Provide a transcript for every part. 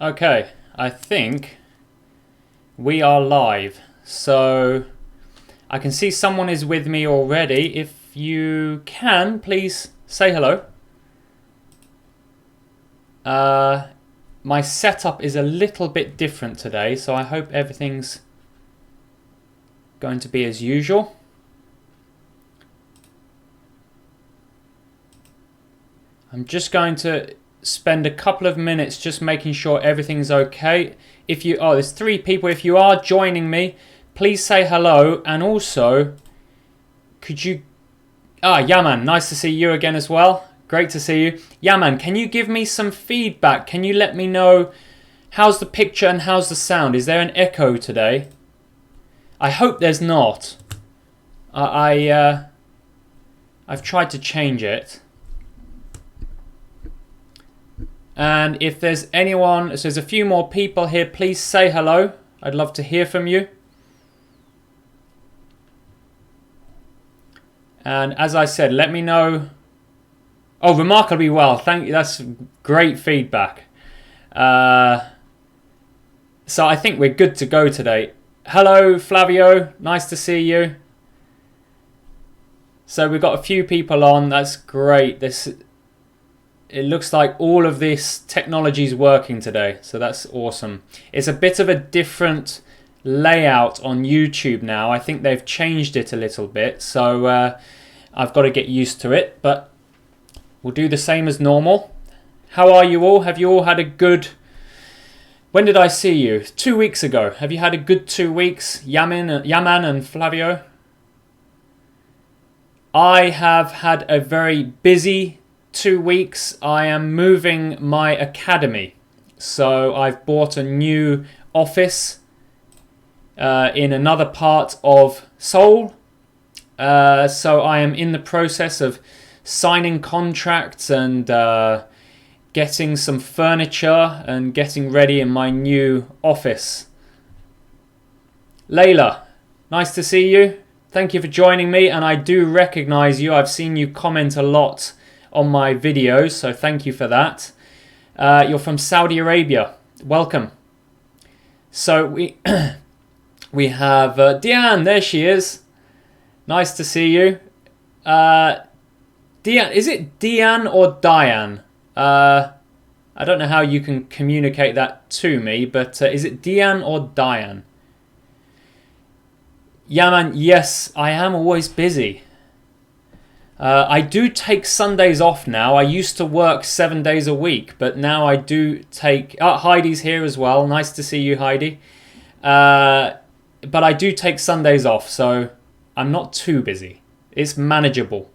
Okay, I think we are live. So I can see someone is with me already. If you can, please say hello. My setup is a little bit different today, so I hope everything's going to be as usual. I'm just going to spend a couple of minutes just making sure everything's okay. If you there's 3 people. If you are joining me, please say hello, and also could you Yaman, nice to see you again as well. Great to see you. Yaman, can you give me some feedback? Can you let me know how's the picture and how's the sound? Is there an echo today? I hope there's not. I've tried to change it. And if there's anyone, so there's a few more people here, please say hello. I'd love to hear from you. And as I said, let me know. Oh, remarkably well. Thank you. That's great feedback. So I think we're good to go today. Hello, Flavio. Nice to see you. So we've got a few people on. That's great. It looks like all of this technology is working today, so that's awesome. It's a bit of a different layout on YouTube now. I think they've changed it a little bit, so I've got to get used to it, but we'll do the same as normal. How are you all? Have you all had a good... When did I see you? 2 weeks ago. Have you had a good 2 weeks? Yaman and Flavio? I have had a very busy 2 weeks. I am moving my academy, so I've bought a new office in another part of Seoul, so I am in the process of signing contracts and getting some furniture and getting ready in my new office. Layla, nice to see you. Thank you for joining me, and I do recognize you. I've seen you comment a lot on my videos, so thank you for that. You're from Saudi Arabia. Welcome. So we have Diane. There she is. Nice to see you. Diane, is it Diane or Diane? I don't know how you can communicate that to me, but is it Diane or Diane? Yaman, yes, I am always busy. I do take Sundays off now. I used to work 7 days a week, but now I do take... Heidi's here as well. Nice to see you, Heidi. But I do take Sundays off, so I'm not too busy. It's manageable.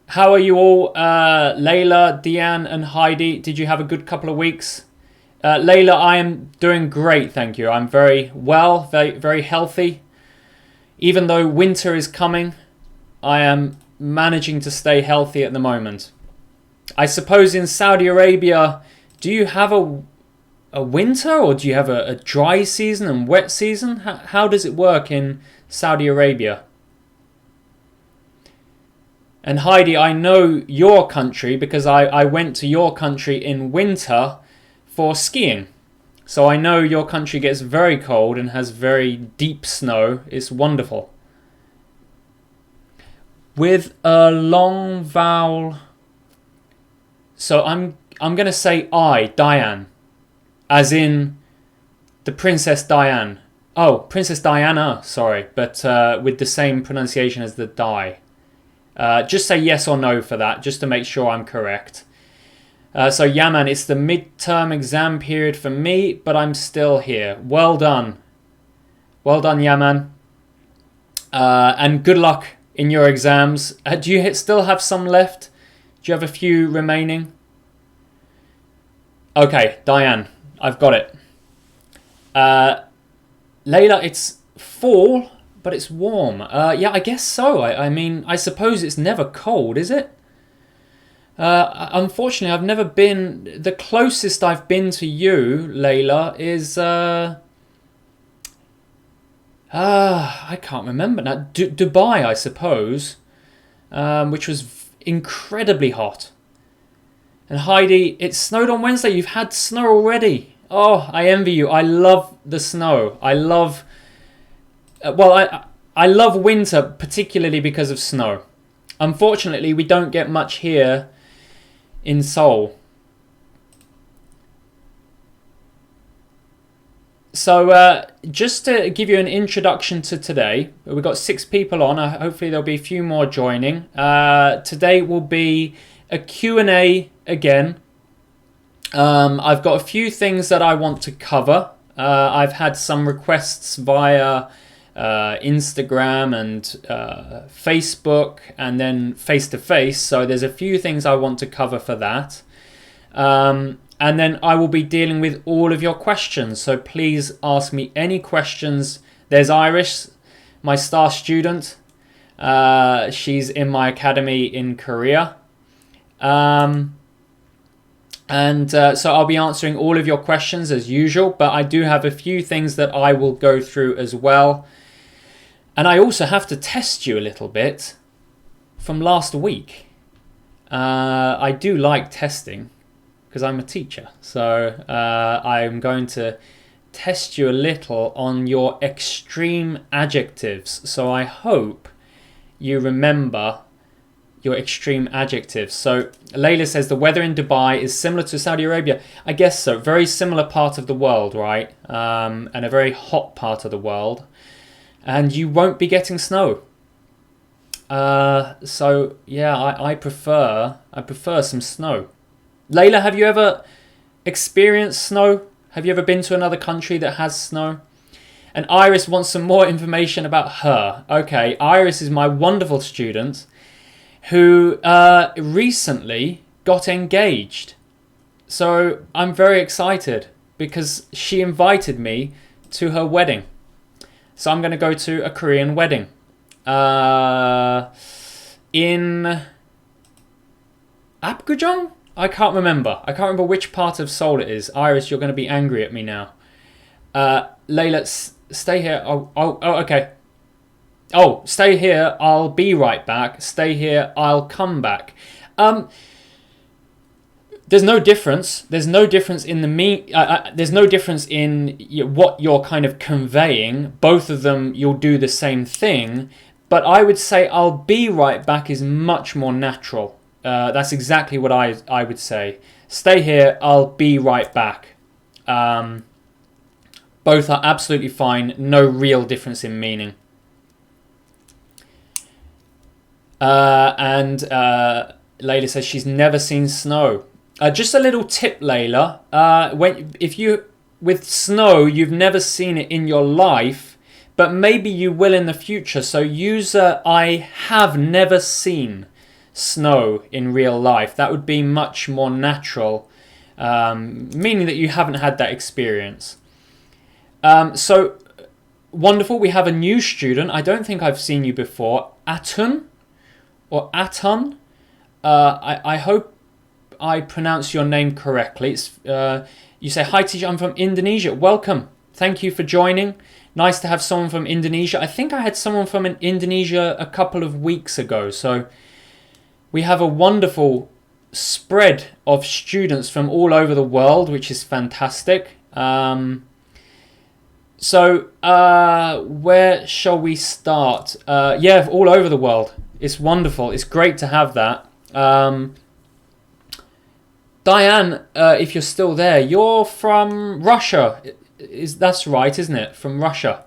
How are you all? Layla, Deanne, and Heidi, did you have a good couple of weeks? Layla, I am doing great, thank you. I'm very well, very, very healthy. Even though winter is coming, I am managing to stay healthy at the moment. I suppose in Saudi Arabia, do you have a winter, or do you have a dry season and wet season? How does it work in Saudi Arabia? And Heidi, I know your country because I went to your country in winter for skiing. So I know your country gets very cold and has very deep snow. It's wonderful. With a long vowel. So I'm going to say Diane. As in the Princess Diane. Oh, Princess Diana, sorry. But with the same pronunciation as the die. Just say yes or no for that, just to make sure I'm correct. So Yaman, it's the midterm exam period for me, but I'm still here. Well done. Well done, Yaman. And good luck in your exams. Do you still have some left? Do you have a few remaining? Okay, Diane, I've got it. Layla, it's fall, but it's warm. Yeah, I guess so. I mean, I suppose it's never cold, is it? Unfortunately, I've never been... The closest I've been to you, Layla, is... I can't remember now. Dubai, I suppose. Which was incredibly hot. And Heidi, it snowed on Wednesday. You've had snow already. Oh, I envy you. I love the snow. I love... I love winter, particularly because of snow. Unfortunately, we don't get much here in Seoul. So just to give you an introduction to today, we've got 6 people on. Hopefully there'll be a few more joining. Today will be a Q&A again. I've got a few things that I want to cover. I've had some requests via Instagram and Facebook, and then face-to-face. So there's a few things I want to cover for that. And then I will be dealing with all of your questions. So please ask me any questions. There's Iris, my star student. She's in my academy in Korea. So I'll be answering all of your questions as usual, but I do have a few things that I will go through as well. And I also have to test you a little bit from last week. I do like testing because I'm a teacher. So I'm going to test you a little on your extreme adjectives. So I hope you remember your extreme adjectives. So Layla says the weather in Dubai is similar to Saudi Arabia. I guess so. Very similar part of the world, right? And a very hot part of the world. And you won't be getting snow. So yeah, I prefer some snow. Layla, have you ever experienced snow? Have you ever been to another country that has snow? And Iris wants some more information about her. Okay, Iris is my wonderful student who recently got engaged. So I'm very excited because she invited me to her wedding. So I'm going to go to a Korean wedding in Apgujeong? I can't remember. I can't remember which part of Seoul it is. Iris, you're going to be angry at me now. Layla, stay here. Oh, okay. Oh, stay here. I'll be right back. Stay here. I'll come back. There's no difference. There's no difference in there's no difference in what you're kind of conveying. Both of them, you'll do the same thing. But I would say I'll be right back is much more natural. That's exactly what I would say. Stay here. I'll be right back. Both are absolutely fine. No real difference in meaning. And Layla says she's never seen snow. Just a little tip, Layla. With snow, you've never seen it in your life, but maybe you will in the future. So use I have never seen snow in real life. That would be much more natural, meaning that you haven't had that experience. So wonderful. We have a new student. I don't think I've seen you before. Atun or Atun. I hope I pronounce your name correctly. You say, hi teacher, I'm from Indonesia. Welcome. Thank you for joining. Nice to have someone from Indonesia. I think I had someone from Indonesia a couple of weeks ago. So we have a wonderful spread of students from all over the world, which is fantastic. So where shall we start? Yeah, all over the world. It's wonderful. It's great to have that. Diane, if you're still there, you're from Russia. That's right, isn't it? From Russia.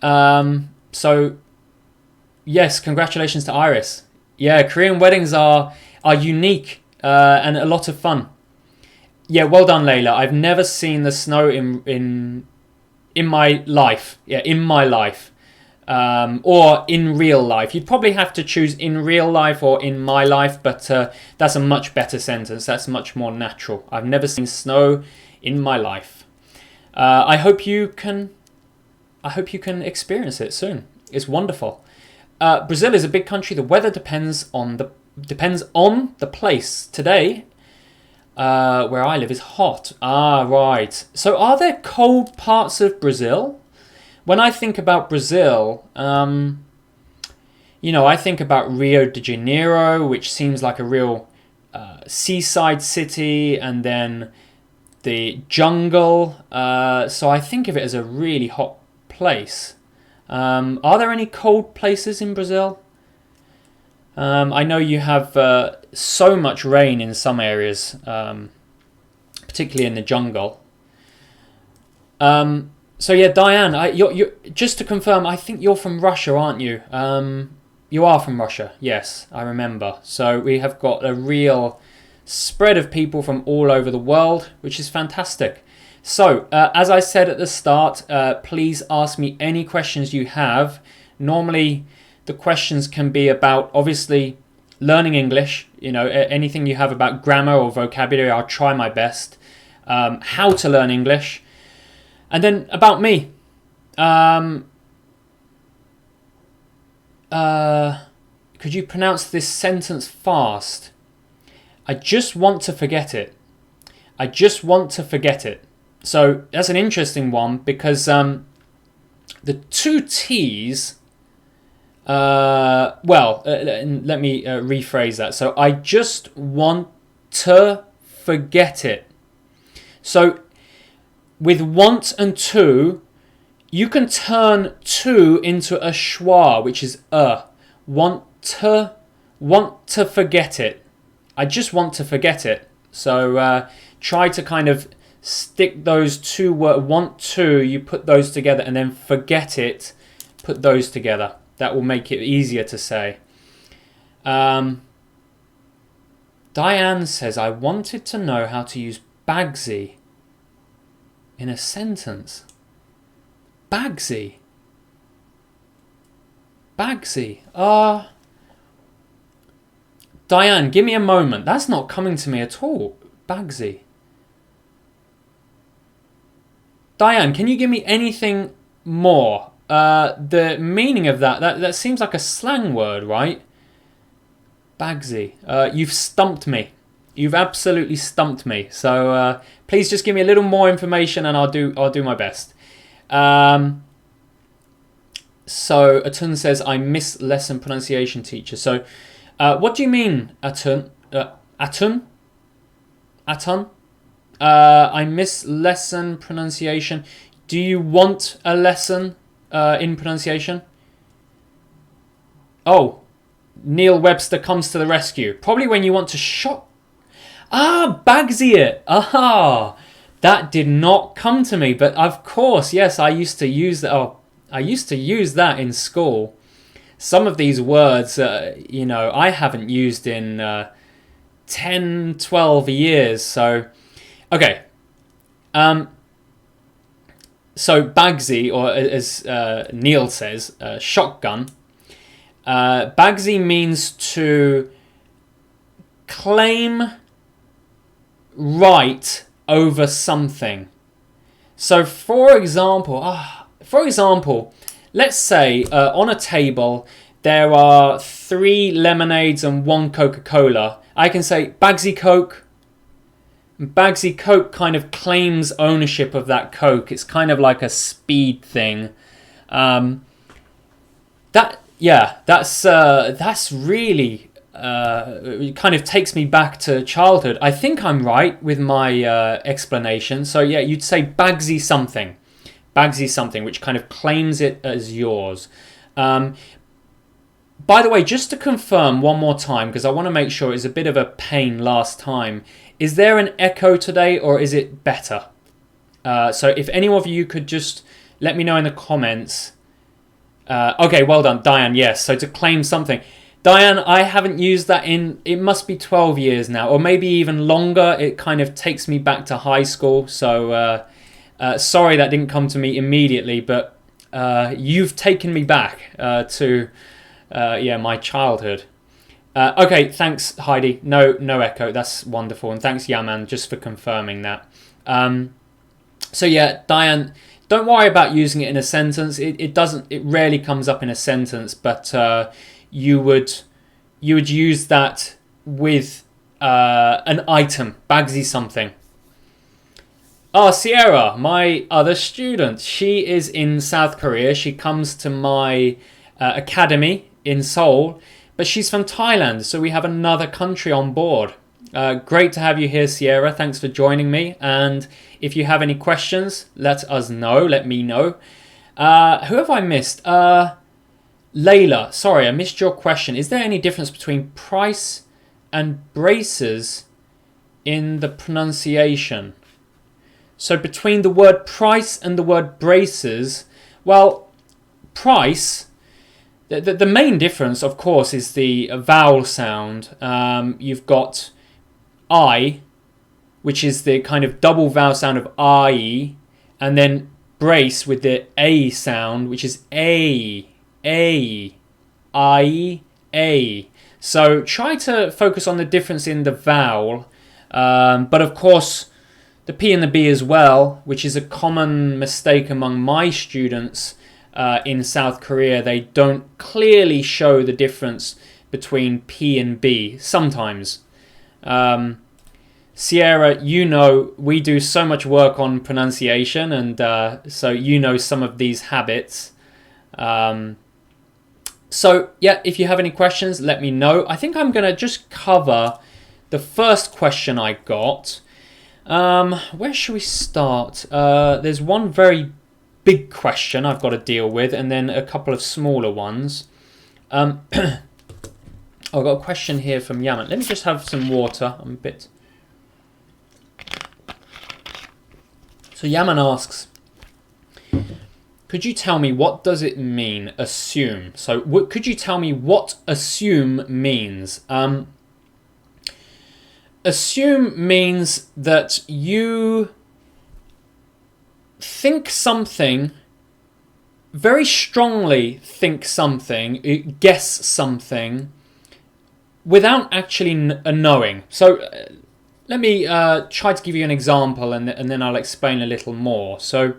So yes, congratulations to Iris. Yeah, Korean weddings are unique and a lot of fun. Yeah, well done, Layla. I've never seen the snow in my life. Yeah, in my life. Or in real life. You'd probably have to choose in real life or in my life, but that's a much better sentence. That's much more natural. I've never seen snow in my life. I hope you can experience it soon. It's wonderful. Brazil is a big country. The weather depends on the place. Today, where I live, is hot. Ah, right. So are there cold parts of Brazil? When I think about Brazil, I think about Rio de Janeiro, which seems like a real seaside city, and then the jungle. So I think of it as a really hot place. Are there any cold places in Brazil? I know you have so much rain in some areas, particularly in the jungle. So yeah, Diane, you're just to confirm, I think you're from Russia, aren't you? You are from Russia, yes, I remember. So we have got a real spread of people from all over the world, which is fantastic. So, as I said at the start, please ask me any questions you have. Normally, the questions can be about, obviously, learning English. You know, anything you have about grammar or vocabulary, I'll try my best. How to learn English. And then about me. Could you pronounce this sentence fast? I just want to forget it. I just want to forget it. So that's an interesting one because the two T's. Let me rephrase that. So I just want to forget it. So with want and to, you can turn to into a schwa, which is want to forget it. I just want to forget it. So try to kind of stick those two words, want to, you put those together, and then forget it, put those together. That will make it easier to say. Diane says, I wanted to know how to use Bagsy in a sentence. Bagsy. Bagsy. Diane, give me a moment. That's not coming to me at all. Bagsy. Diane, can you give me anything more? The meaning of that seems like a slang word, right? Bagsy. You've stumped me. You've absolutely stumped me. So please just give me a little more information, and I'll do my best. So Atun says, I miss lesson pronunciation, teacher. So what do you mean, Atun? Atun? I miss lesson pronunciation. Do you want a lesson in pronunciation? Oh, Neil Webster comes to the rescue. Probably when you want to shock. Bagsy it. That did not come to me. But of course, yes, I used to use that. I used to use that in school. Some of these words, I haven't used in 10, 12 years. So, okay. So Bagsy, or as Neil says, shotgun. Bagsy means to claim right over something. So, for example, let's say on a table there are 3 lemonades and 1 Coca-Cola. I can say Bagsy Coke. Bagsy Coke kind of claims ownership of that Coke. It's kind of like a speed thing. That's really it kind of takes me back to childhood. I think I'm right with my explanation. So yeah, you'd say Bagsy something, which kind of claims it as yours. By the way, just to confirm one more time, because I want to make sure, it's a bit of a pain last time. Is there an echo today, or is it better? So if any of you could just let me know in the comments. Okay, well done, Diane. Yes, so to claim something. Diane, I haven't used that it must be 12 years now, or maybe even longer. It kind of takes me back to high school. So sorry that didn't come to me immediately, but you've taken me back to my childhood. Okay, thanks, Heidi. No echo. That's wonderful. And thanks, Yaman, just for confirming that. So yeah, Diane, don't worry about using it in a sentence. It rarely comes up in a sentence, but you would use that with an item, Bagsy something. Sierra, my other student, she is in South Korea. She comes to my academy in Seoul, but she's from Thailand, so we have another country on board. Great to have you here, Sierra. Thanks for joining me. And if you have any questions, let us know. Let me know. Who have I missed? Layla, sorry, I missed your question. Is there any difference between price and braces in the pronunciation? So between the word price and the word braces, well, price, the main difference, of course, is the vowel sound. You've got I, which is the kind of double vowel sound of I, and then brace with the A sound, which is A. I, A. So try to focus on the difference in the vowel. But of course, the P and the B as well, which is a common mistake among my students in South Korea. They don't clearly show the difference between P and B sometimes. Sierra, you know, we do so much work on pronunciation, and so you know some of these habits. So, yeah, if you have any questions, let me know. I think I'm going to just cover the first question I got. Where should we start? There's one very big question I've got to deal with, and then a couple of smaller ones. I've got a question here from Yaman. Let me just have some water. I'm a bit... So Yaman asks, could you tell me what does it mean, assume? So could you tell me what assume means? Assume means that you think something, very strongly think something, guess something, without actually knowing. So let me try to give you an example, and then I'll explain a little more. So,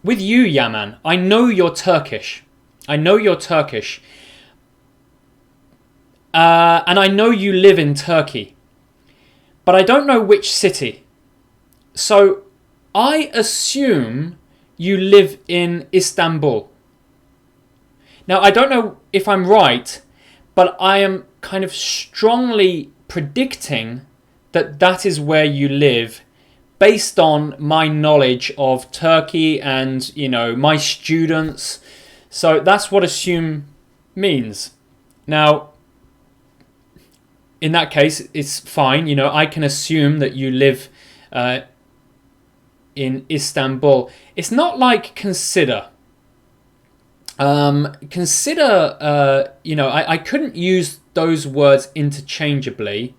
with you, Yaman, I know you're Turkish. And I know you live in Turkey. But I don't know which city. So, I assume you live in Istanbul. Now, I don't know if I'm right, but I am kind of strongly predicting that that is where you live, based on my knowledge of Turkey and, you know, my students. So that's what assume means. Now, in that case, it's fine. You know, I can assume that you live in Istanbul. It's not like consider. Consider, you know, I couldn't use those words interchangeably.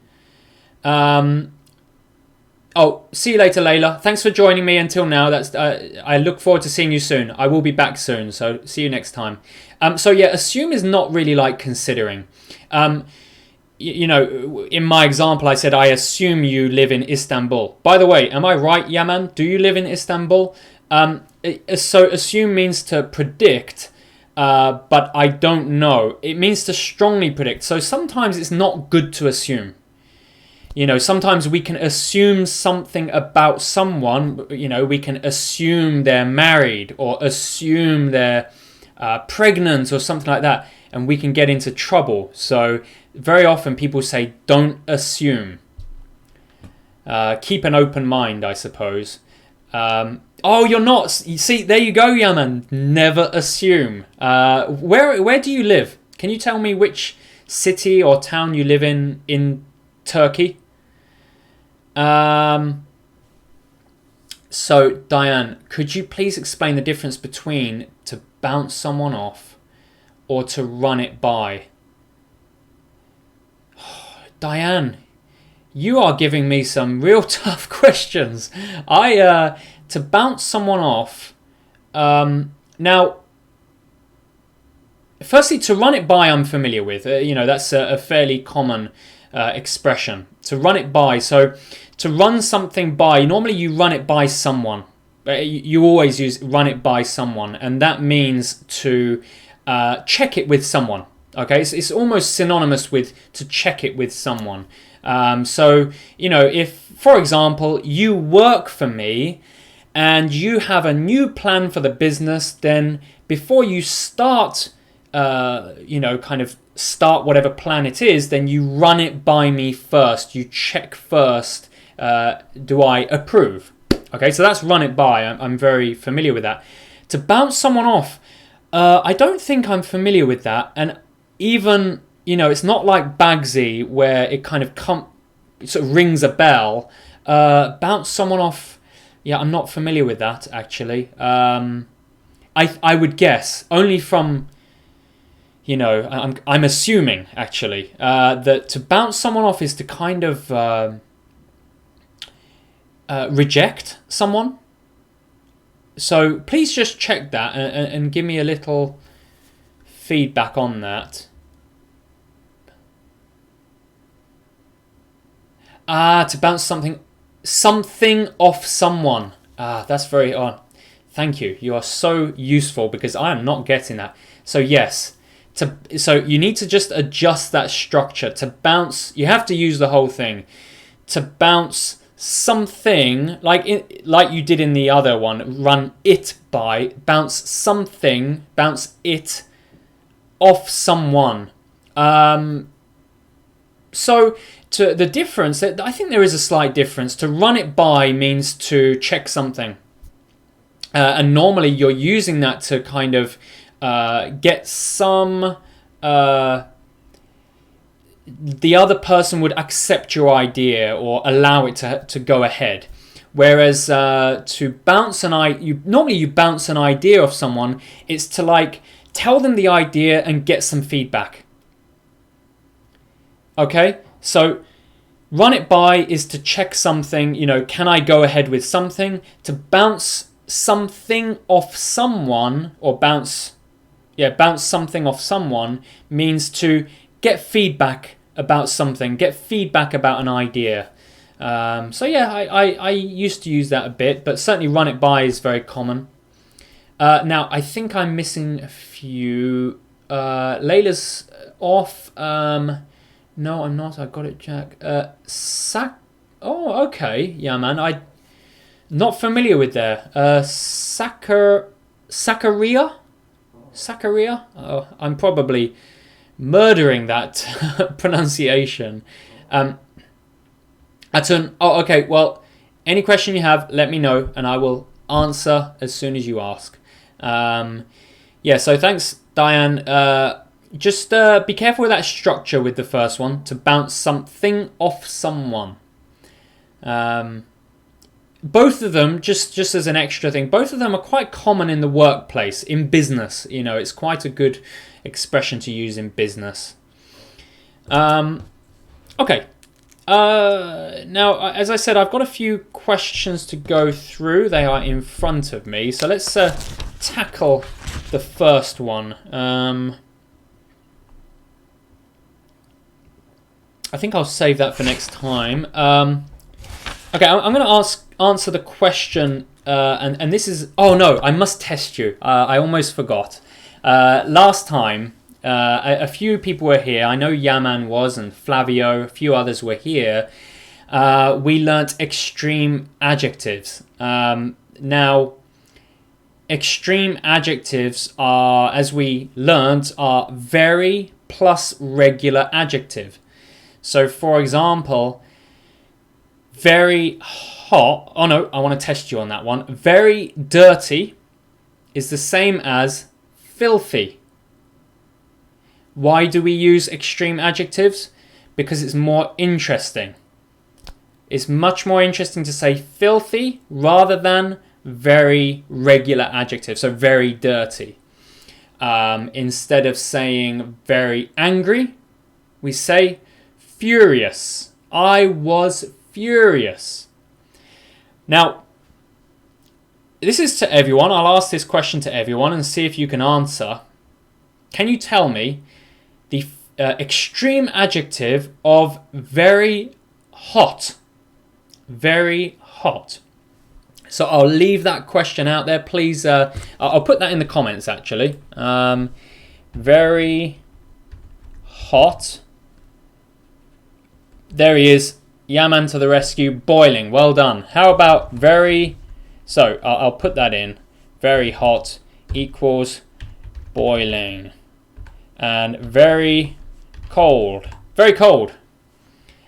Oh, see you later, Layla. Thanks for joining me until now. That's I look forward to seeing you soon. I will be back soon, so see you next time. So yeah, assume is not really like considering. You know, in my example, I said, I assume you live in Istanbul. By the way, am I right, Yaman? Do you live in Istanbul? So assume means to predict, but I don't know. It means to strongly predict. So sometimes it's not good to assume. You know, sometimes we can assume something about someone. You know, we can assume they're married or assume they're pregnant or something like that, and we can get into trouble. So very often people say, don't assume. Keep an open mind, I suppose. Oh, you're not. You see, there you go, Yaman. Never assume. Where do you live? Can you tell me which city or town you live in Turkey? So, Diane, could you please explain the difference between to bounce someone off or to run it by? Diane, you are giving me some real tough questions. To bounce someone off. Now, firstly, to run it by, I'm familiar with. You know, that's a fairly common expression. To run it by. So, to run something by, normally you run it by someone. You always use run it by someone, and that means to check it with someone. Okay, it's almost synonymous with to check it with someone. So, you know, if, for example, you work for me and you have a new plan for the business, then before you start, you know, kind of start whatever plan it is, then you run it by me first. You check first, do I approve? Okay, so that's run it by. I'm very familiar with that. To bounce someone off, I don't think I'm familiar with that. And even, it's not like Bagsy where it kind of sort of rings a bell. Bounce someone off, yeah, I'm not familiar with that, actually. I would guess, only from... I'm assuming, actually, that to bounce someone off is to kind of reject someone. So please just check that and give me a little feedback on that. To bounce something off someone. That's very odd. Thank you. You are so useful because I am not getting that. So yes. So you need to just adjust that structure. To bounce, you have to use the whole thing. To bounce something, like you did in the other one, run it by, bounce something, bounce it off someone. So to the difference, I think there is a slight difference. To run it by means to check something. And normally you're using that to kind of get some... the other person would accept your idea or allow it to go ahead. Whereas to bounce normally you bounce an idea off someone, it's to like tell them the idea and get some feedback. Okay, so run it by is to check something, can I go ahead with something? To bounce something off someone, or bounce something off someone means to get feedback about something, get feedback about an idea. So yeah, I used to use that a bit, but certainly run it by is very common. Now, I think I'm missing a few. Layla's off. No, I'm not. I got it, Jack. Oh, okay. Yeah, man. I'm not familiar with there. Sakaria? Oh, I'm probably murdering that pronunciation. Atun. Oh, okay. Well, any question you have, let me know, and I will answer as soon as you ask. Yeah. So thanks, Diane. Just be careful with that structure with the first one. To bounce something off someone. Both of them, just as an extra thing, both of them are quite common in the workplace, in business. It's quite a good expression to use in business. Okay. Now, as I said, I've got a few questions to go through. They are in front of me. So let's tackle the first one. I think I'll save that for next time. Okay, I'm going to answer the question, and this is... Oh, no, I must test you. I almost forgot. Last time, a few people were here. I know Yaman was, and Flavio, a few others were here. We learnt extreme adjectives. Now, extreme adjectives are, as we learnt, are very plus regular adjective. So, for example... Very hot. Oh no, I want to test you on that one. Very dirty is the same as filthy. Why do we use extreme adjectives? Because it's more interesting. It's much more interesting to say filthy rather than very regular adjective. So very dirty. Instead of saying very angry, we say furious. I was furious. Now, this is to everyone. I'll ask this question to everyone and see if you can answer. Can you tell me the extreme adjective of very hot? Very hot. So I'll leave that question out there. Please, I'll put that in the comments actually. Very hot. There he is. Yaman to the rescue. Boiling. Well done. How about very... So, I'll put that in. Very hot equals boiling. And very Cold. Very cold.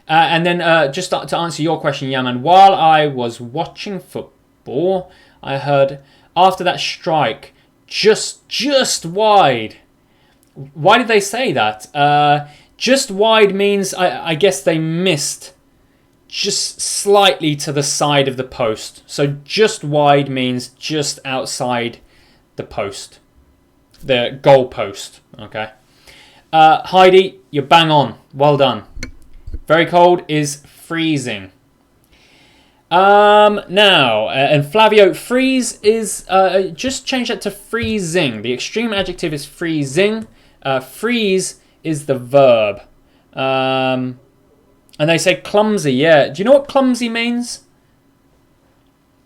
And then just to answer your question, Yaman, while I was watching football, I heard after that strike, just wide. Why did they say that? Just wide means, I guess they missed just slightly to the side of the post. So just wide means just outside the post, the goal post. Okay. Heidi, you're bang on. Well done. Very cold is freezing. Now, and Flavio, freeze is, just change that to freezing. The extreme adjective is freezing. Freeze is the verb. And they say clumsy, yeah. Do you know what clumsy means?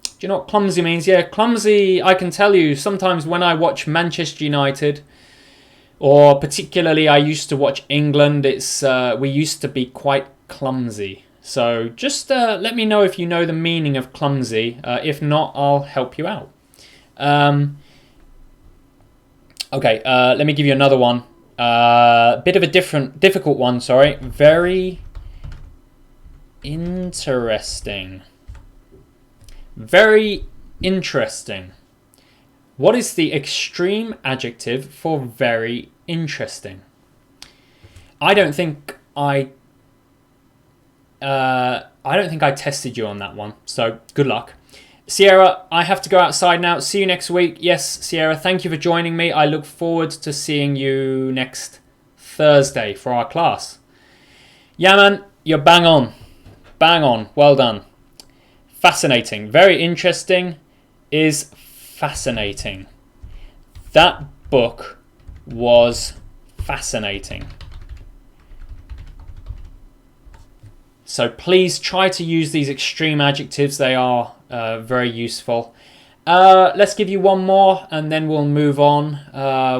Do you know what clumsy means? Yeah, clumsy, I can tell you, sometimes when I watch Manchester United, or particularly I used to watch England, we used to be quite clumsy. So just let me know if you know the meaning of clumsy. If not, I'll help you out. Okay, let me give you another one. Bit of a difficult one, sorry. Very interesting. Very interesting. What is the extreme adjective for very interesting? I don't think I tested you on that one, so good luck. Sierra, I have to go outside now. See you next week. Yes, Sierra, thank you for joining me. I look forward to seeing you next Thursday for our class. Yaman, you're bang on. Bang on. Well done. Fascinating. Very interesting is fascinating. That book was fascinating. So please try to use these extreme adjectives. They are very useful. Let's give you one more and then we'll move on.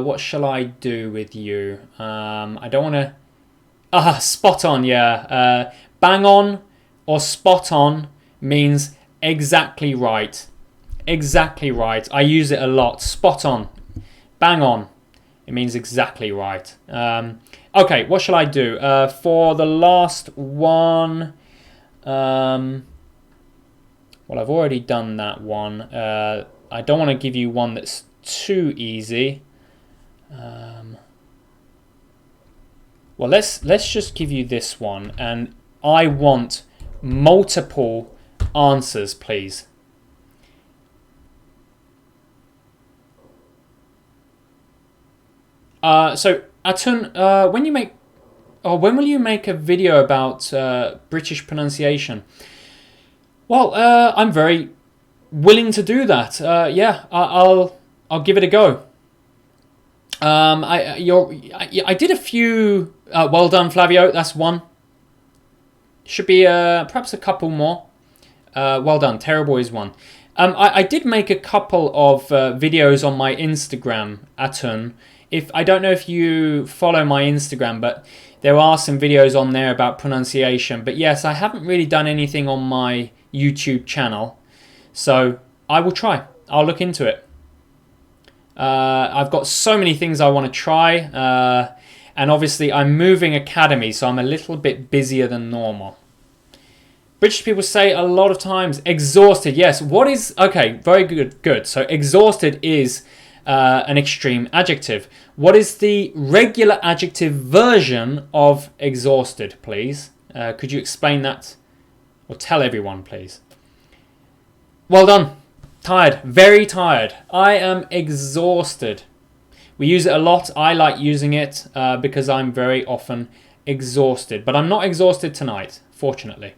What shall I do with you? I don't want to... spot on, yeah. Bang on or spot on means exactly right. Exactly right. I use it a lot. Spot on. Bang on. It means exactly right. Okay, what shall I do? For the last one... well, I've already done that one. I don't want to give you one that's too easy. Well, let's just give you this one. And I want multiple answers, please. So Atun, when will you make a video about British pronunciation? Well, I'm very willing to do that. Yeah, I'll give it a go. I did a few. Well done, Flavio. That's one. Should be perhaps a couple more. Well done. Terrible is one. I did make a couple of videos on my Instagram, Atun. I don't know if you follow my Instagram, but there are some videos on there about pronunciation. But yes, I haven't really done anything on my YouTube channel. So I will try. I'll look into it. I've got so many things I want to try. And obviously I'm moving academy, so I'm a little bit busier than normal. British people say a lot of times exhausted. Yes, what is... Okay, very good. So exhausted is... an extreme adjective. What is the regular adjective version of exhausted, please? Could you explain that? Or tell everyone, please. Well done. Tired. Very tired. I am exhausted. We use it a lot. I like using it because I'm very often exhausted. But I'm not exhausted tonight, fortunately.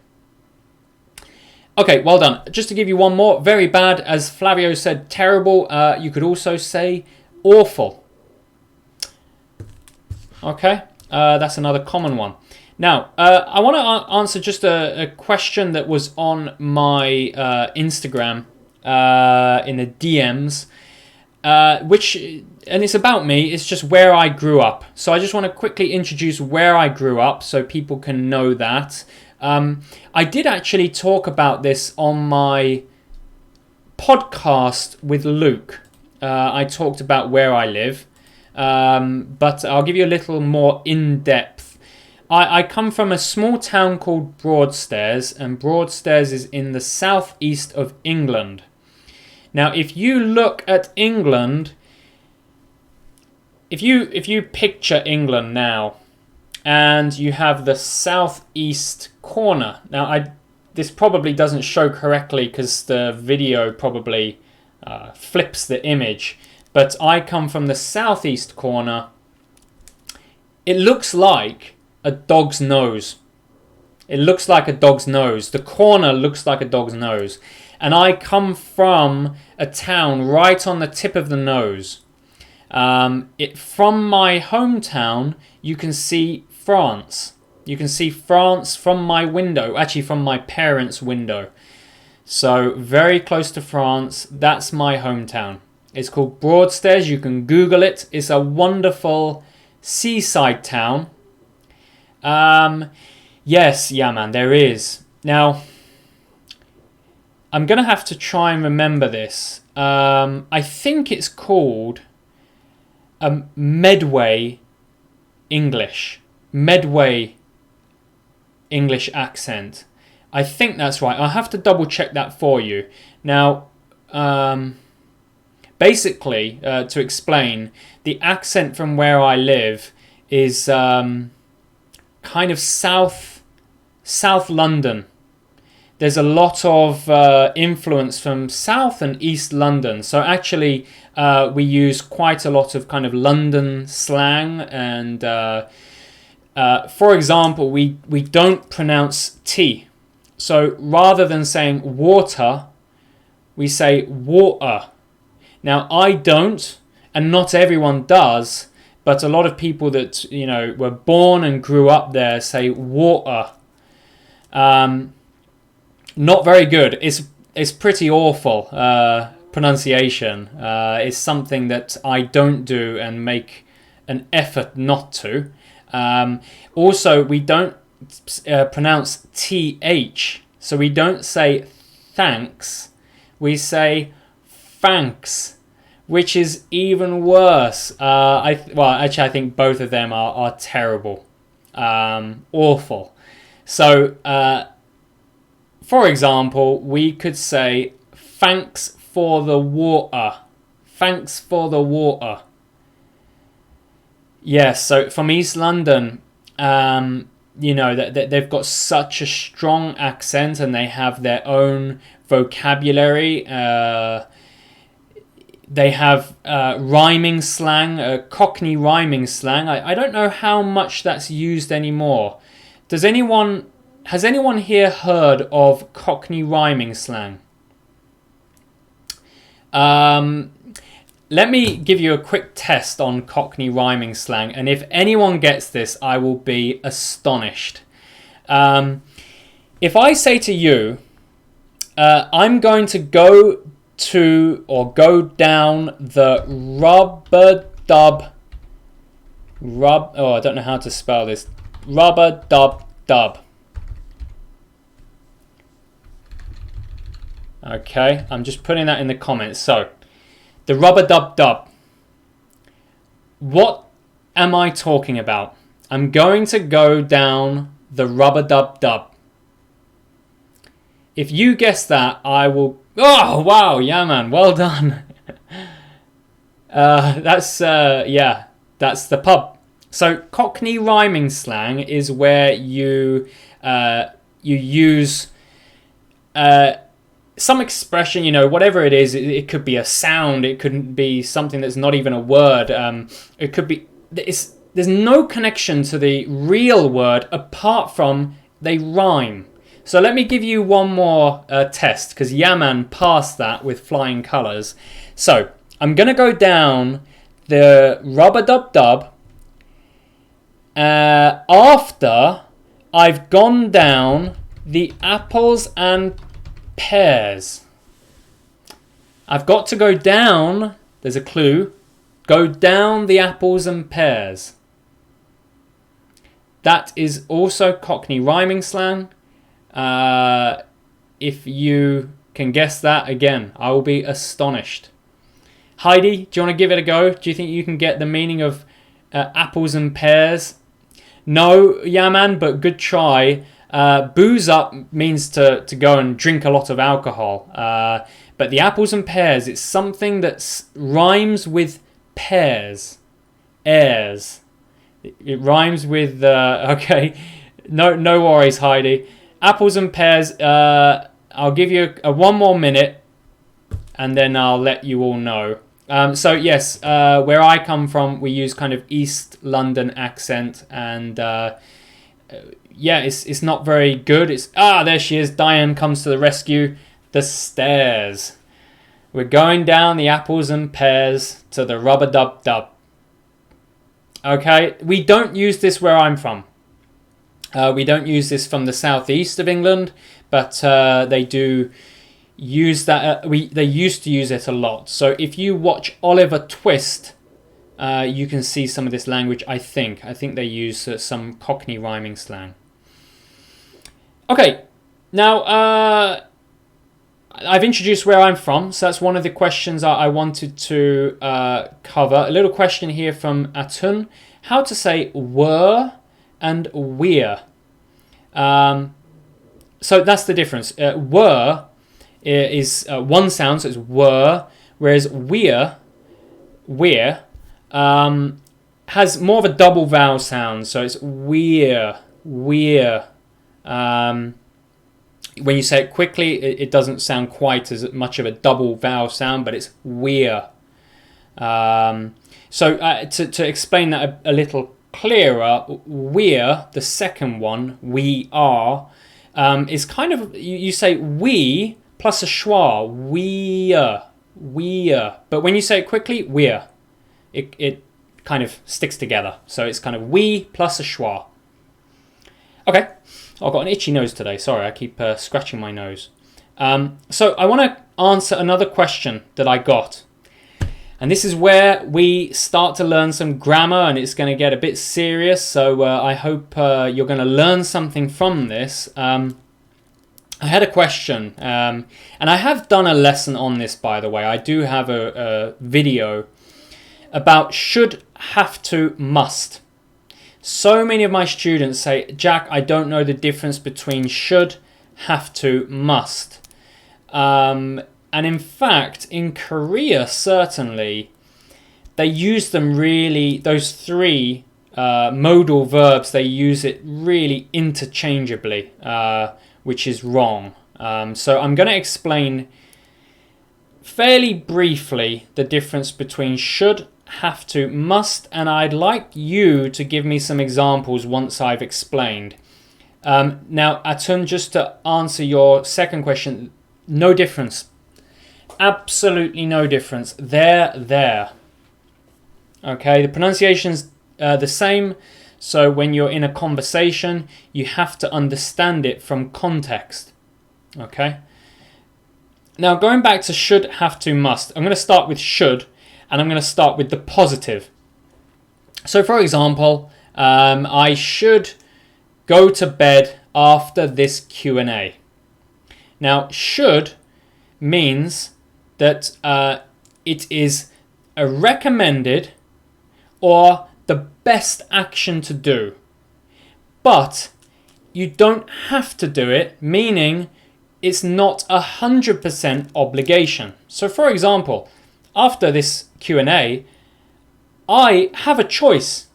Okay, well done. Just to give you one more, very bad, as Flavio said, terrible. You could also say awful. Okay, that's another common one. Now, I want to answer just a question that was on my Instagram in the DMs, and it's about me. It's just where I grew up. So I just want to quickly introduce where I grew up so people can know that. I did actually talk about this on my podcast with Luke. I talked about where I live, but I'll give you a little more in-depth. I come from a small town called Broadstairs, and Broadstairs is in the southeast of England. Now, if you look at England, if you picture England now, and you have the southeast corner. Now, this probably doesn't show correctly because the video probably flips the image, but I come from the southeast corner. It looks like a dog's nose. It looks like a dog's nose. The corner looks like a dog's nose. And I come from a town right on the tip of the nose. From my hometown, you can see France. You can see France from my window, actually from my parents' window. So very close to France. That's my hometown. It's called Broadstairs. You can Google it. It's a wonderful seaside town. Yes, yeah, man, there is. Now, I'm going to have to try and remember this. I think it's called Medway English. Medway English accent. I think that's right. I'll have to double check that for you. Now, basically, to explain, the accent from where I live is kind of South London. There's a lot of influence from South and East London. So actually, we use quite a lot of kind of London slang. And for example, we don't pronounce T. So rather than saying water, we say water. Now, I don't, and not everyone does, but a lot of people that, you know, were born and grew up there say water. Not very good. It's pretty awful pronunciation. It's something that I don't do and make an effort not to. Also, we don't pronounce TH. So we don't say thanks. We say thanks, which is even worse. I think both of them are terrible. Awful. So, for example, we could say, thanks for the water. Thanks for the water. Yes, so from East London, you know, that they've got such a strong accent and they have their own vocabulary. They have rhyming slang, Cockney rhyming slang. I don't know how much that's used anymore. Has anyone here heard of Cockney rhyming slang? Let me give you a quick test on Cockney rhyming slang, and if anyone gets this, I will be astonished. If I say to you, I'm going to go to or go down the I don't know how to spell this. Rub-a-dub-dub. Okay, I'm just putting that in the comments. So, the rub-a-dub-dub. What am I talking about? I'm going to go down the rub-a-dub-dub. If you guess that, I will... Oh, wow, yeah, man, well done. That's the pub. So, Cockney rhyming slang is where you use... some expression, you know, whatever it is, it could be a sound, it could be something that's not even a word. It could be... There's no connection to the real word apart from they rhyme. So let me give you one more test, because Yaman passed that with flying colours. So, I'm going to go down the rub-a-dub-dub after I've gone down the apples and pears. I've got to go down, there's a clue, go down the apples and pears. That is also Cockney rhyming slang. If you can guess that, again, I will be astonished. Heidi, do you want to give it a go? Do you think you can get the meaning of apples and pears? No, yeah, man, but good try. Booze up means to go and drink a lot of alcohol. But the apples and pears, it's something that rhymes with pears. Airs. It rhymes with, okay. No worries, Heidi. Apples and pears, I'll give you one more minute and then I'll let you all know. So yes, where I come from, we use kind of East London accent, and yeah, it's not very good. There she is. Diane comes to the rescue. The stairs. We're going down the apples and pears to the rubber-dub-dub. Okay, we don't use this where I'm from. We don't use this from the southeast of England, but they do use that. They used to use it a lot. So if you watch Oliver Twist, you can see some of this language. I think they use some Cockney rhyming slang. Okay, now I've introduced where I'm from, so that's one of the questions I wanted to cover. A little question here from Atun: how to say were and we're. So that's the difference. Were is one sound, so it's were, whereas we're has more of a double vowel sound, so it's we're. When you say it quickly, it doesn't sound quite as much of a double vowel sound, but it's we're. So to explain that a little clearer, we're, the second one, we are, is kind of, you say we plus a schwa, we're. But when you say it quickly, we're. It kind of sticks together. So it's kind of we plus a schwa. Okay. I've got an itchy nose today. Sorry, I keep scratching my nose. So I want to answer another question that I got. And this is where we start to learn some grammar, and it's going to get a bit serious. So I hope you're going to learn something from this. I had a question, and I have done a lesson on this, by the way. I do have a video about should, have to, must. So many of my students say, Jack, I don't know the difference between should, have to, must. And in fact, in Korea, certainly, they use them really, those three modal verbs, they use it really interchangeably, which is wrong. So I'm going to explain fairly briefly the difference between should, have to, must, and I'd like you to give me some examples once I've explained. Now, Atun, just to answer your second question, no difference. Absolutely no difference. There. Okay, the pronunciation's the same, so when you're in a conversation, you have to understand it from context. Okay? Now, going back to should, have to, must, I'm going to start with should, and I'm going to start with the positive. So, for example, I should go to bed after this Q&A. Now, should means that it is a recommended or the best action to do. But you don't have to do it, meaning it's not 100% obligation. So, for example, after this Q&A, I have a choice.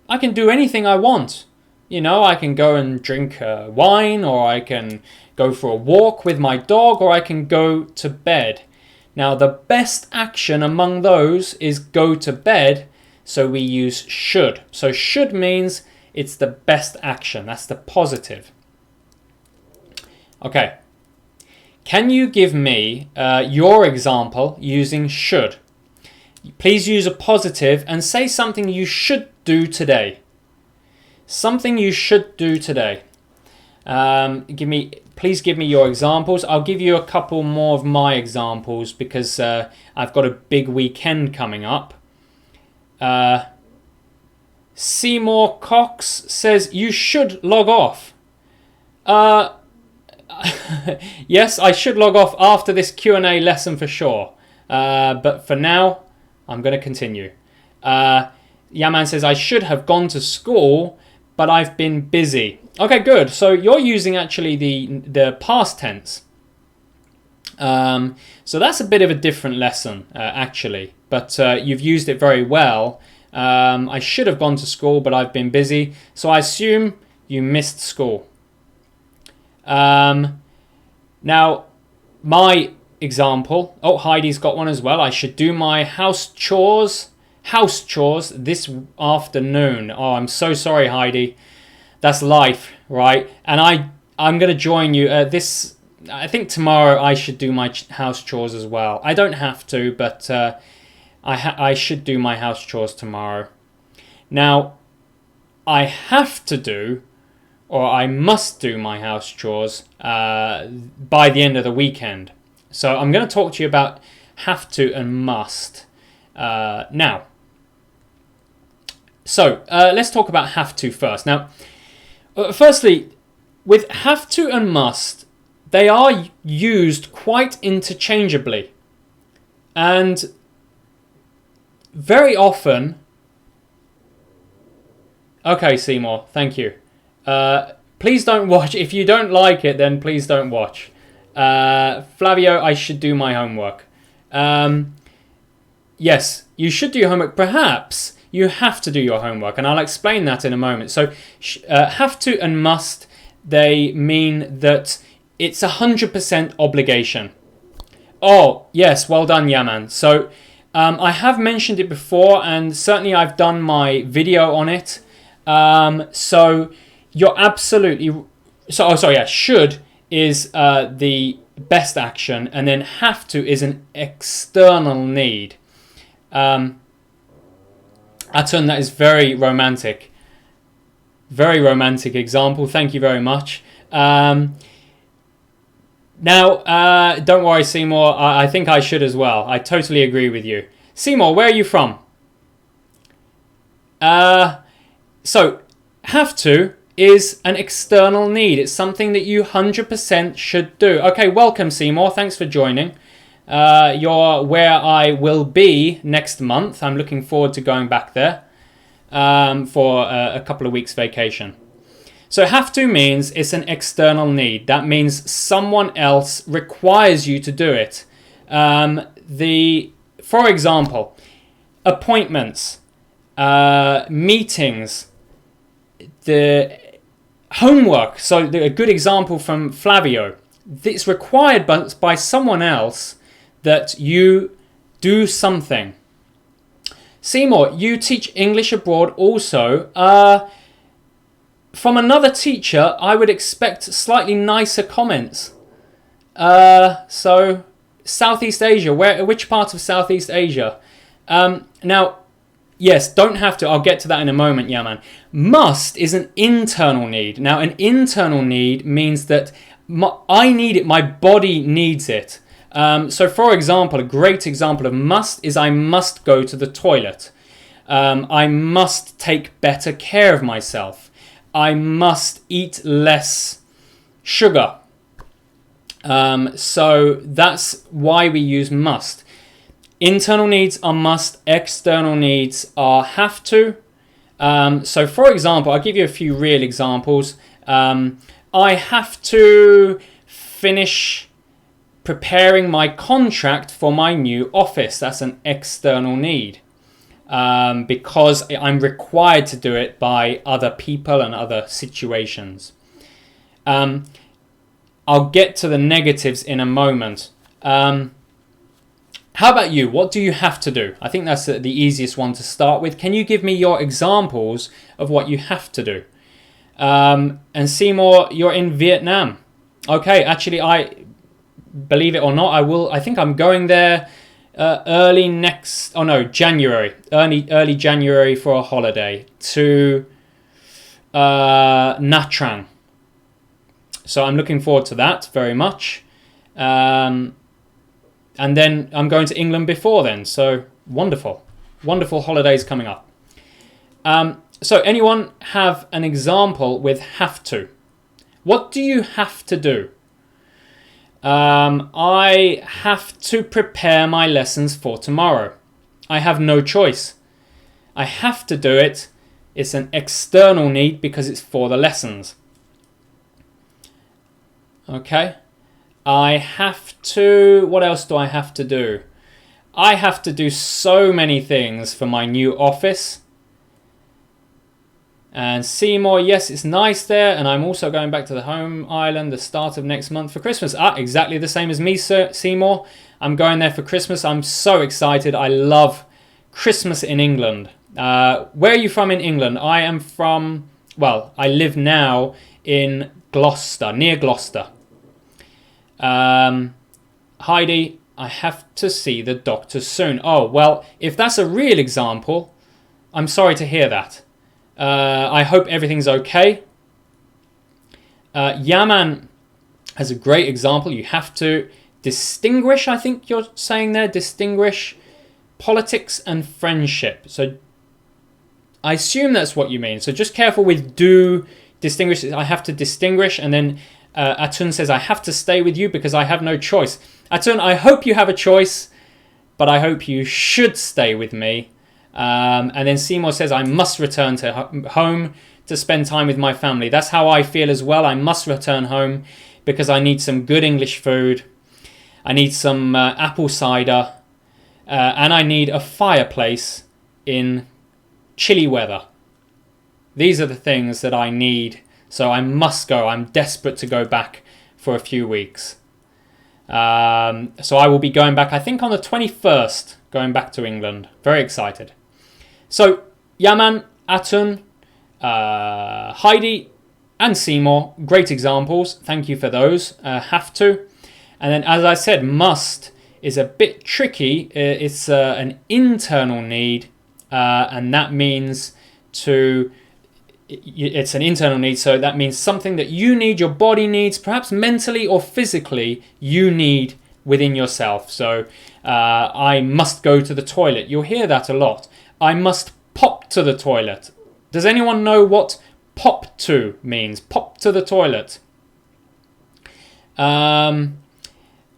I can do anything I want. You know, I can go and drink wine, or I can go for a walk with my dog, or I can go to bed. Now, the best action among those is go to bed, so we use should. So should means it's the best action. That's the positive. Okay. Can you give me your example using should? Please use a positive and say something you should do today. Something you should do today. Please give me your examples. I'll give you a couple more of my examples because I've got a big weekend coming up. Seymour Cox says you should log off. Yes, I should log off after this Q&A lesson for sure. But for now, I'm going to continue. Yaman says I should have gone to school, but I've been busy. Okay, good. So you're using actually the past tense. So that's a bit of a different lesson, actually. But you've used it very well. I should have gone to school, but I've been busy. So I assume you missed school. Now, my example. Oh, Heidi's got one as well. I should do my house chores this afternoon. Oh, I'm so sorry, Heidi. That's life, right? And I'm going to join you. I think tomorrow I should do my house chores as well. I don't have to, but I should do my house chores tomorrow. Now, I have to do, or I must do my house chores by the end of the weekend. So I'm going to talk to you about have to and must now. So let's talk about have to first. Now, firstly, with have to and must, they are used quite interchangeably. And very often... Okay, Seymour, thank you. Please don't watch. If you don't like it, then please don't watch. Flavio, I should do my homework. Yes, you should do your homework. Perhaps you have to do your homework, and I'll explain that in a moment. So have to and must, they mean that it's 100% obligation. Oh, yes, well done, Yaman. So I have mentioned it before, and certainly I've done my video on it. So you're absolutely... should is the best action, and then have to is an external need. Atun, that is very romantic. Very romantic example. Thank you very much. Now, don't worry, Seymour. I think I should as well. I totally agree with you. Seymour, where are you from? So, have to is an external need. It's something that you 100% should do. Okay, welcome, Seymour. Thanks for joining. You're where I will be next month. I'm looking forward to going back there for a couple of weeks vacation. So have to means it's an external need. That means someone else requires you to do it. For example, appointments, meetings, the homework. So a good example from Flavio. It's required by someone else that you do something. Seymour, you teach English abroad also. From another teacher, I would expect slightly nicer comments. So, Southeast Asia. Which part of Southeast Asia? Now, yes, don't have to. I'll get to that in a moment, Yaman. Must is an internal need. Now, an internal need means that I need it. My body needs it. So, for example, a great example of must is I must go to the toilet. I must take better care of myself. I must eat less sugar. So that's why we use must. Internal needs are must. External needs are have to. So for example, I'll give you a few real examples. I have to finish preparing my contract for my new office. That's an external need. Because I'm required to do it by other people and other situations. I'll get to the negatives in a moment. How about you? What do you have to do? I think that's the easiest one to start with. Can you give me your examples of what you have to do? And Seymour, you're in Vietnam. Okay, actually, believe it or not, I think I'm going there January. Early January for a holiday to Nha Trang. So I'm looking forward to that very much. And then I'm going to England before then. So wonderful. Wonderful holidays coming up. So anyone have an example with have to? What do you have to do? I have to prepare my lessons for tomorrow. I have no choice. I have to do it It's an external need because it's for the lessons. Okay. I have to... What else do I have to do? I have to do so many things for my new office. And Seymour, yes, it's nice there. And I'm also going back to the home island the start of next month for Christmas. Exactly the same as me, Seymour. I'm going there for Christmas. I'm so excited. I love Christmas in England. Where are you from in England? I am from... Well, I live now in Gloucester, near Gloucester. Heidi, I have to see the doctor soon. Oh, well, if that's a real example, I'm sorry to hear that. I hope everything's okay. Yaman has a great example. You have to distinguish, I think you're saying there, distinguish politics and friendship. So I assume that's what you mean. So just careful with do, distinguish. I have to distinguish. And then Atun says, I have to stay with you because I have no choice. Atun, I hope you have a choice, but I hope you should stay with me. And then Seymour says, I must return to home to spend time with my family. That's how I feel as well. I must return home because I need some good English food. I need some apple cider. And I need a fireplace in chilly weather. These are the things that I need. So I must go. I'm desperate to go back for a few weeks. So I will be going back, I think on the 21st, going back to England. Very excited. So Yaman, Atun, Heidi and Seymour, great examples. Thank you for those. Have to. And then as I said, must is a bit tricky. It's an internal need, and that means it's an internal need, so that means something that you need, your body needs, perhaps mentally or physically, you need within yourself. So I must go to the toilet. You'll hear that a lot. I must pop to the toilet. Does anyone know what pop to means? Pop to the toilet. And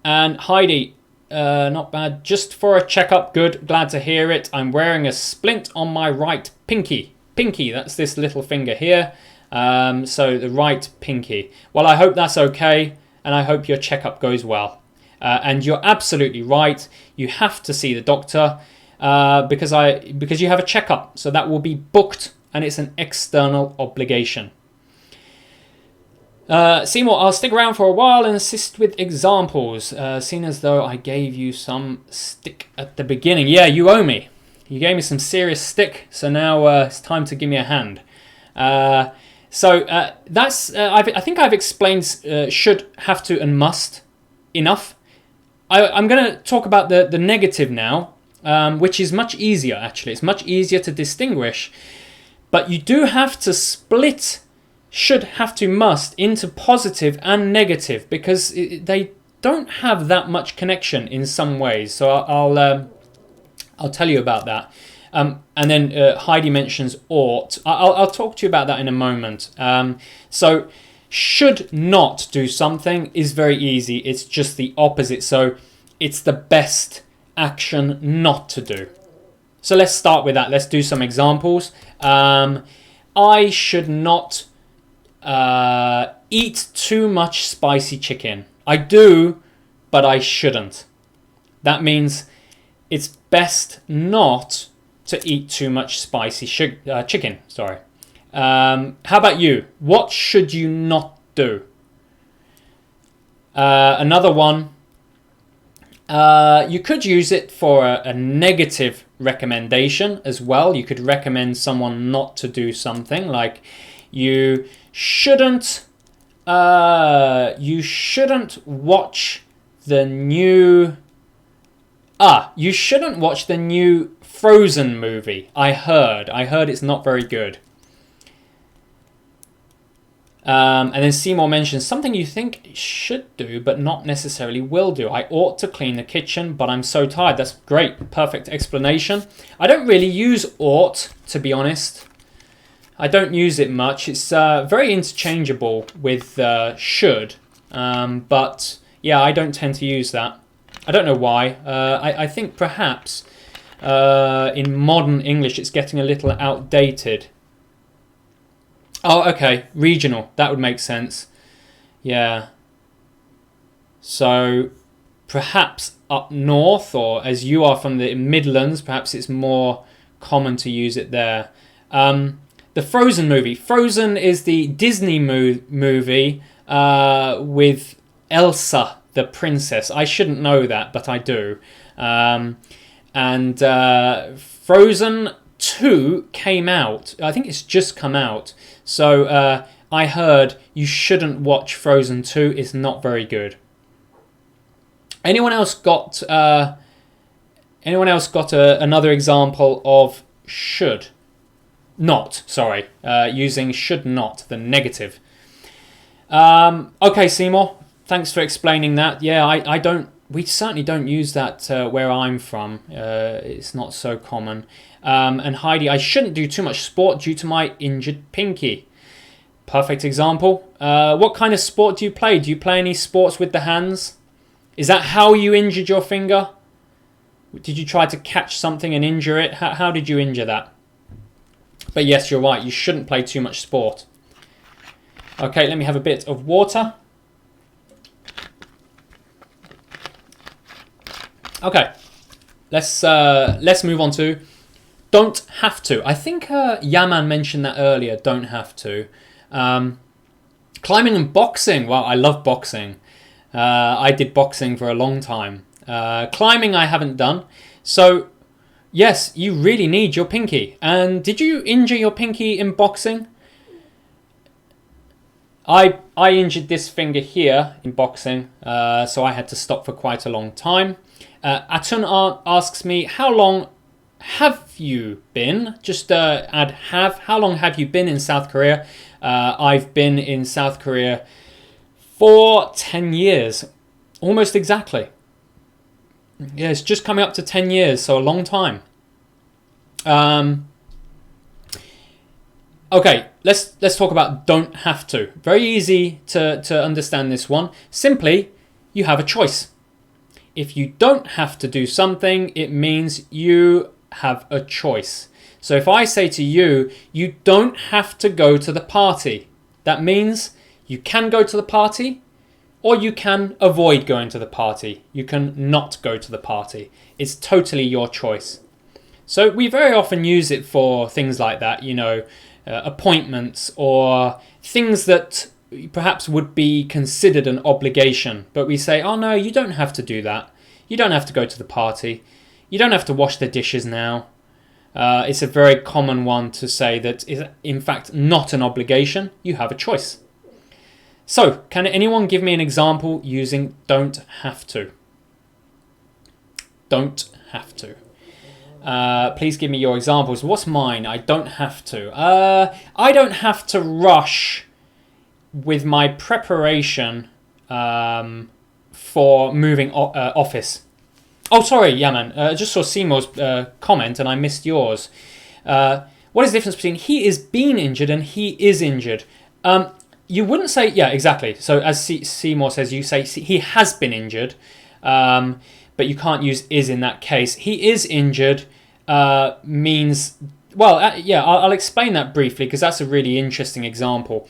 Heidi, not bad. Just for a checkup. Good. Glad to hear it. I'm wearing a splint on my right pinky. Pinky, that's this little finger here. So the right pinky. Well, I hope that's okay. And I hope your checkup goes well. And you're absolutely right. You have to see the doctor because you have a checkup. So that will be booked and it's an external obligation. Seymour, I'll stick around for a while and assist with examples. Seeing as though I gave you some stick at the beginning. Yeah, you owe me. You gave me some serious stick. So now it's time to give me a hand. So that's I think I've explained should, have to, and must enough. I'm going to talk about the negative now, which is much easier, actually. It's much easier to distinguish. But you do have to split should, have to, must into positive and negative because they don't have that much connection in some ways. So I'll tell you about that. And then Heidi mentions ought. I'll talk to you about that in a moment. So should not do something is very easy. It's just the opposite. So it's the best action not to do. So let's start with that. Let's do some examples. I should not eat too much spicy chicken. I do, but I shouldn't. That means it's best not to eat too much spicy chicken. Sorry. How about you? What should you not do? Another one. You could use it for a negative recommendation as well. You could recommend someone not to do something like you shouldn't watch the new you shouldn't watch the new Frozen movie. I heard it's not very good. And then Seymour mentions something you think should do, but not necessarily will do. I ought to clean the kitchen, but I'm so tired. That's great. Perfect explanation. I don't really use ought, to be honest. I don't use it much. It's very interchangeable with should. But yeah, I don't tend to use that. I don't know why. I think perhaps in modern English it's getting a little outdated. Oh, okay. Regional. That would make sense. Yeah. So perhaps up north, or as you are from the Midlands, perhaps it's more common to use it there. The Frozen movie. Frozen is the Disney movie with Elsa, the princess. I shouldn't know that, but I do. And Frozen 2 came out. I think it's just come out. So I heard you shouldn't watch Frozen 2. It's not very good. Anyone else got another example of should? Not, sorry. Using should not, the negative. Okay, Seymour. Thanks for explaining that. Yeah, we certainly don't use that where I'm from. It's not so common. And Heidi, I shouldn't do too much sport due to my injured pinky. Perfect example. What kind of sport do you play? Do you play any sports with the hands? Is that how you injured your finger? Did you try to catch something and injure it? How did you injure that? But yes, you're right. You shouldn't play too much sport. Okay, let me have a bit of water. Okay, let's move on to don't have to. I think Yaman mentioned that earlier. Don't have to. Climbing and boxing. Well, I love boxing. I did boxing for a long time. Climbing I haven't done. So, yes, you really need your pinky. And did you injure your pinky in boxing? I injured this finger here in boxing, so I had to stop for quite a long time. Atun asks me, how long have you been? Just add have. How long have you been in South Korea? I've been in South Korea for 10 years. Almost exactly. Yeah, it's just coming up to 10 years, so a long time. Okay, let's talk about don't have to. Very easy to understand this one. Simply, you have a choice. If you don't have to do something, it means you have a choice. So if I say to you, you don't have to go to the party, that means you can go to the party or you can avoid going to the party. You can not go to the party. It's totally your choice. So we very often use it for things like that, appointments or things that perhaps would be considered an obligation. But we say, oh no, you don't have to do that. You don't have to go to the party. You don't have to wash the dishes now. It's a very common one to say that is in fact not an obligation. You have a choice. So, can anyone give me an example using don't have to? Don't have to. Please give me your examples. What's mine? I don't have to. I don't have to rush with my preparation for moving office. Oh, sorry, Yaman. I just saw Seymour's comment and I missed yours. What is the difference between he is being injured and he is injured? You wouldn't say, yeah, exactly. So as Seymour says, you say he has been injured, but you can't use is in that case. He is injured means, well, yeah, I'll explain that briefly because that's a really interesting example.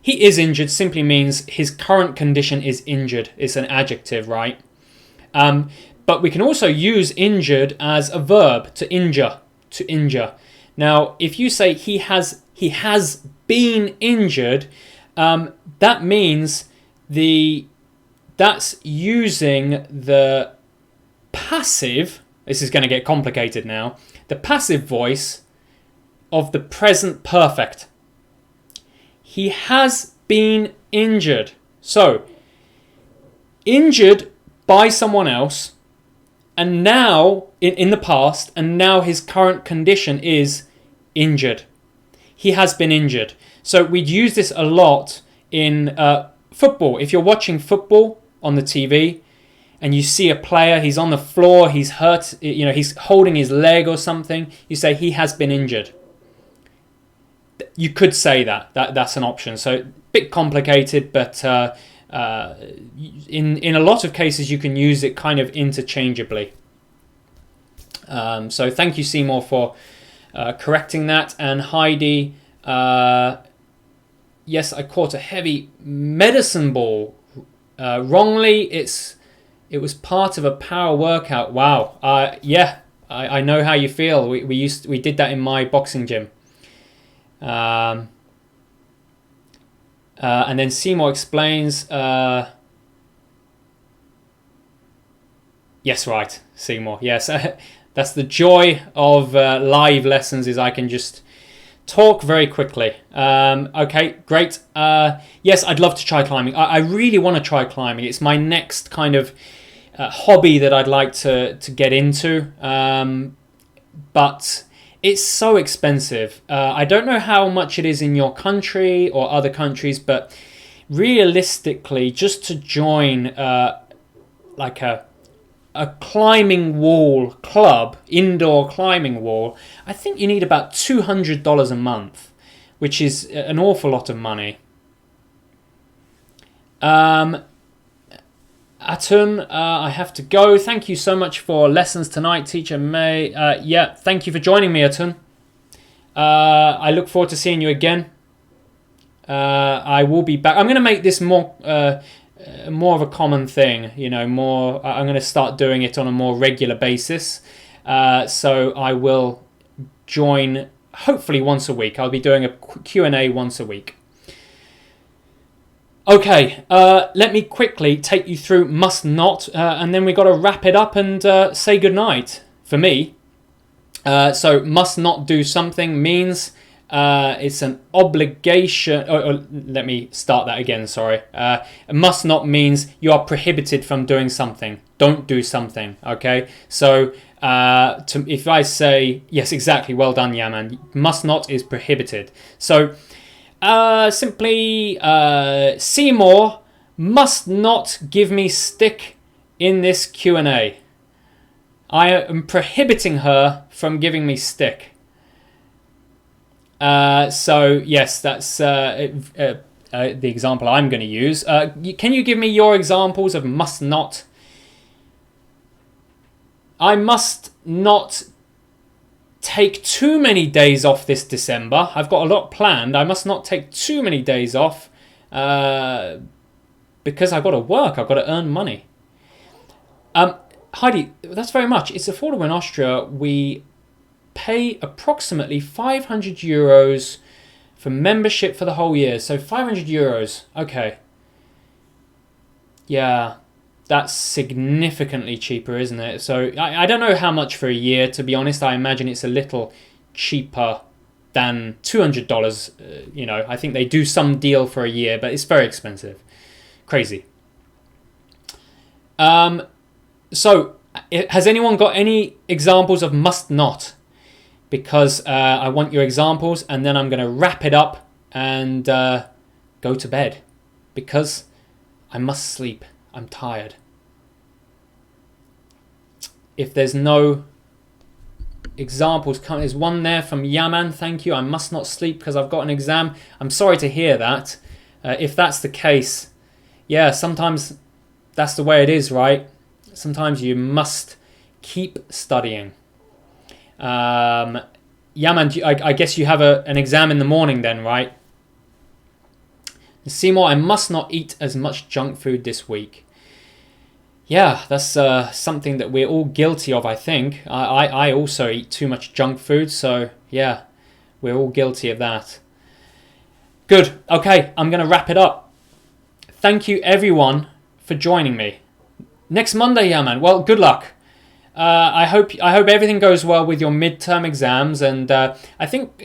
He is injured simply means his current condition is injured. It's an adjective, right? But we can also use injured as a verb, to injure, to injure. Now, if you say he has been injured, that means that's using the passive, this is going to get complicated now, the passive voice of the present perfect. He has been injured. So, injured by someone else, and now, in the past, and now his current condition is injured. He has been injured. So we'd use this a lot in football. If you're watching football on the TV and you see a player, he's on the floor, he's hurt, he's holding his leg or something, you say he has been injured. You could say that's an option. So a bit complicated, but in a lot of cases you can use it kind of interchangeably. So thank you, Seymour, for correcting that. And Heidi, yes, I caught a heavy medicine ball. Wrongly, it was part of a power workout. Wow. Yeah, I know how you feel. We did that in my boxing gym. And then Seymour explains. Yes, right, Seymour. Yes, that's the joy of live lessons, is I can just talk very quickly. Okay, great. Yes, I'd love to try climbing. I really want to try climbing. It's my next kind of hobby that I'd like to get into. But it's so expensive. I don't know how much it is in your country or other countries, but realistically, just to join like a climbing wall club, indoor climbing wall, I think you need about $200 a month, which is an awful lot of money. Atum, I have to go. Thank you so much for lessons tonight, Teacher May. Yeah, thank you for joining me, Atum. I look forward to seeing you again. I will be back. I'm going to make this more of a common thing, more. I'm going to start doing it on a more regular basis. So I will join hopefully once a week. I'll be doing a Q&A once a week. Okay, let me quickly take you through must not, and then we got to wrap it up and say goodnight for me. So must not do something means it's an obligation. Let me start that again, sorry. Must not means you are prohibited from doing something. Don't do something, okay? So if I say, yes, exactly, well done, Yaman. Must not is prohibited. So simply, Seymour must not give me stick in this Q&A. I am prohibiting her from giving me stick. So yes, that's the example I'm going to use. Can you give me your examples of must not? I must not take too many days off this December. I've got a lot planned. I must not take too many days off because I've got to work. I've got to earn money. Heidi, that's very much. It's affordable in Austria. We pay approximately 500 euros for membership for the whole year. So 500 euros. Okay. Yeah, that's significantly cheaper, isn't it? So I don't know how much for a year, to be honest. I imagine it's a little cheaper than $200. I think they do some deal for a year, but it's very expensive. Crazy. So has anyone got any examples of must not? Because I want your examples, and then I'm going to wrap it up and go to bed because I must sleep. I'm tired. If there's no examples, there's one there from Yaman. Thank you. I must not sleep because I've got an exam. I'm sorry to hear that. If that's the case, yeah, sometimes that's the way it is, right? Sometimes you must keep studying. Yaman, I guess you have an exam in the morning then, right? Seymour, I must not eat as much junk food this week. Yeah, that's something that we're all guilty of, I think. I also eat too much junk food, so yeah, we're all guilty of that. Good. Okay, I'm going to wrap it up. Thank you, everyone, for joining me. Next Monday, Yaman. Well, good luck. I hope everything goes well with your midterm exams, and I think,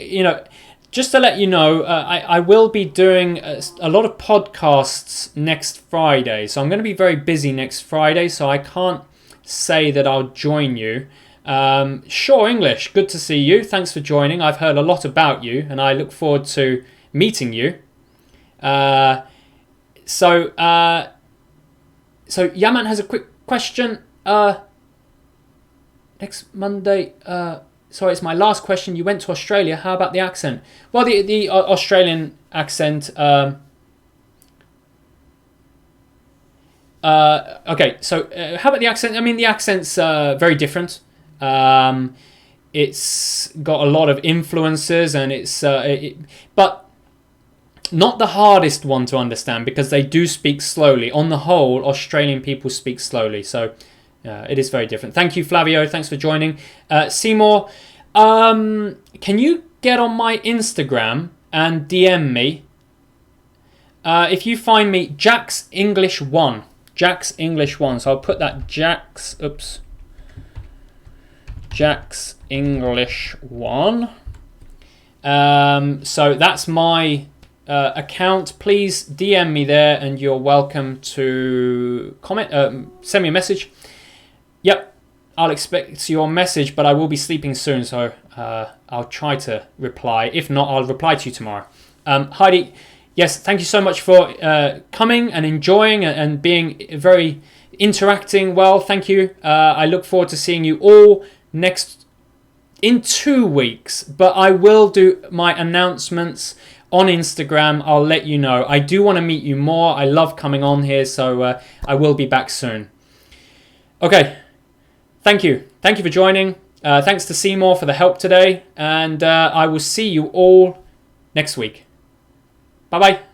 just to let you know, I will be doing a lot of podcasts next Friday, so I'm going to be very busy next Friday, so I can't say that I'll join you. Sure, English, good to see you. Thanks for joining. I've heard a lot about you, and I look forward to meeting you. So Yaman has a quick question. Next Monday, sorry, it's my last question. You went to Australia. How about the accent? Well, the Australian accent. Okay, so how about the accent? I mean, the accent's very different. It's got a lot of influences, and but Not the hardest one to understand because they do speak slowly. On the whole, Australian people speak slowly. So it is very different. Thank you, Flavio. Thanks for joining. Seymour, can you get on my Instagram and DM me? If you find me, Jack's English 1. Jack's English 1. So I'll put that Jack's English 1. So that's my account. Please DM me there and you're welcome to comment, send me a message. Yep, I'll expect your message, but I will be sleeping soon, so I'll try to reply. If not, I'll reply to you tomorrow. Heidi, yes, thank you so much for coming and enjoying and being very interacting well. Thank you. I look forward to seeing you all in 2 weeks, but I will do my announcements on Instagram. I'll let you know. I do want to meet you more. I love coming on here, so I will be back soon. Okay, thank you. Thank you for joining. Thanks to Seymour for the help today, and I will see you all next week. Bye-bye.